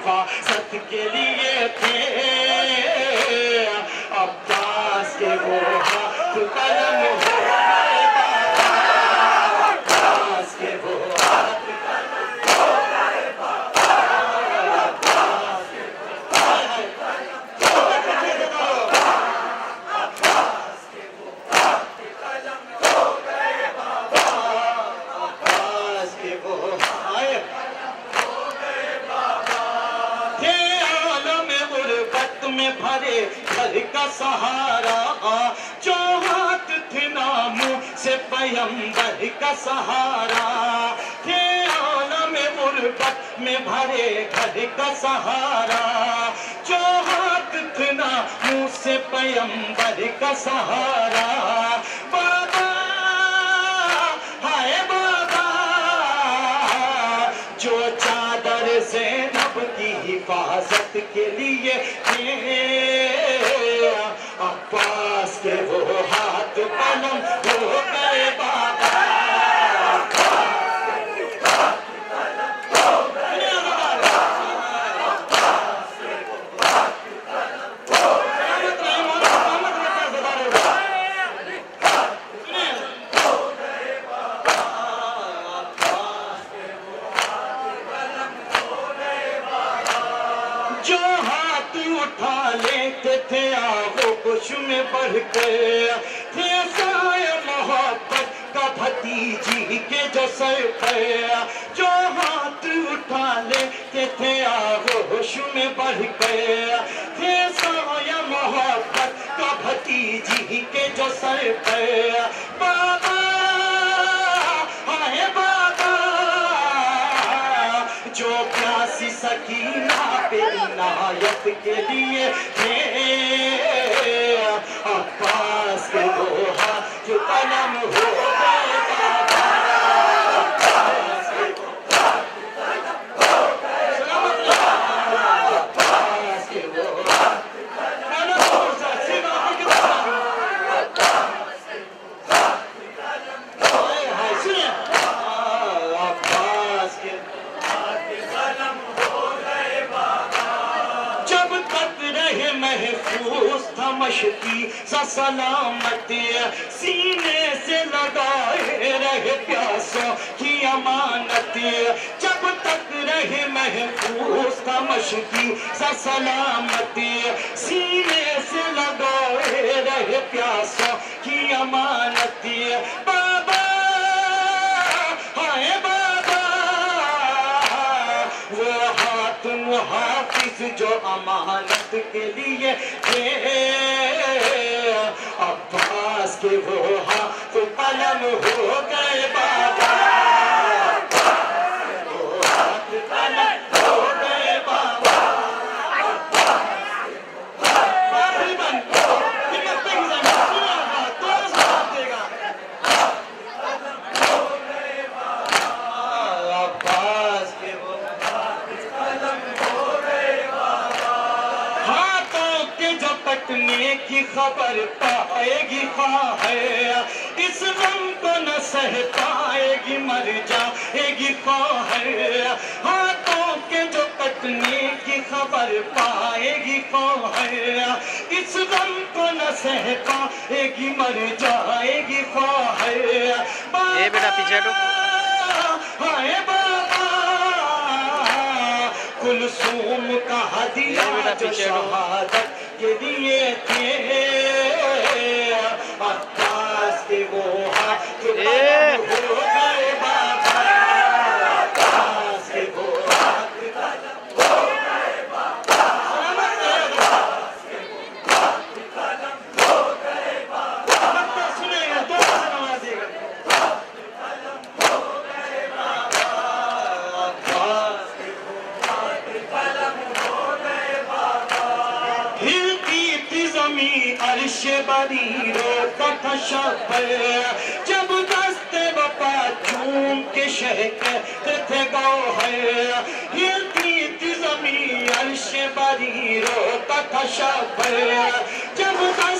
حفاظت کے لیے تھے عباس کے وہ ہاتھ قلم ہو گئے بابا عباس کے وہ ہاتھ قلم ہو گئے بابا عباس کے وہ ہاتھ قلم ہو گئے بابا عباس کے وہ میں بھرے گھر کا سہارا جو ہاتھ تھے ناموں سے پیمبر کا سہارا تھے عالم غربت میں بھرے گھر کا سہارا جو ہاتھ تھے ناموں سے پیمبر کا سہارا بابا ہائے بابا جو چادر زینب کی حفاظت کے لیے عباس کے وہ ہاتھ قلم ہو گئے بابا جو ہاتھ اٹھا لیتے تھے آغوش میں بڑھ کے تھے سایہ محبت کا بھتیجی کے جو سر پہ جو ہاتھ اٹھا لیتے تھے آغوش میں بڑھ کے تھے سایہ محبت کا بھتیجی کے جو سر پہ بابا ہائے بابا جو پیاسی سکینہ پہ عنایت کے لیے تھے عباس کے وہ ہاتھ قلم ہو گئے بابا عباس کے وہ ہاتھ قلم ہو گئے عباس کے وہ ہاتھ قلم ہو محفوظ تھا مشکی سا سلامت سینے سے لگائے رہے پیاسوں کی امانت جب تک رہے محفوظ تھا مشکی سا سلامت سینے سے لگائے رہے پیاسوں کی امانت بابا ہائے بابا وہ ہاتھ محافظ جو امانت کے لیے تھے عباس کے وہ ہاتھ قلم ہو گئے بابا عباس کے وہ ہاتھ قلم ہو گئے بابا کٹنے کی خبر پائے گی خواہ اس غم کو نہ سہ پائے گی مر جائے گی خواہ ہاتھوں کے جو کٹنے کی خبر پائے گی خواہ اس غم کو نہ سہ پائے گی مر جائے گی خواہ بیٹا پیچھے ہٹو ہائے بابا کلثوم کا ہدیہ جو شہادت کے لیے تھے عباس کے وہ ہاتھ قلم ہو گئے بابا عباس کے وہ ہاتھ قلم ہو گئے بابا عباس کے وہ ہاتھ قلم ہو گئے بابا سنیں گا دو نوازے گا قلم ہو گئے بابا عباس کے وہ ہاتھ قلم ہو گئے بابا ہلتی تھی زمین عرش بری روتا تھا شب جب دست وفا چوم کے شہکتے تھے گوہر ہلتی تھی زمین عرش بری روتا تھا شب جب دست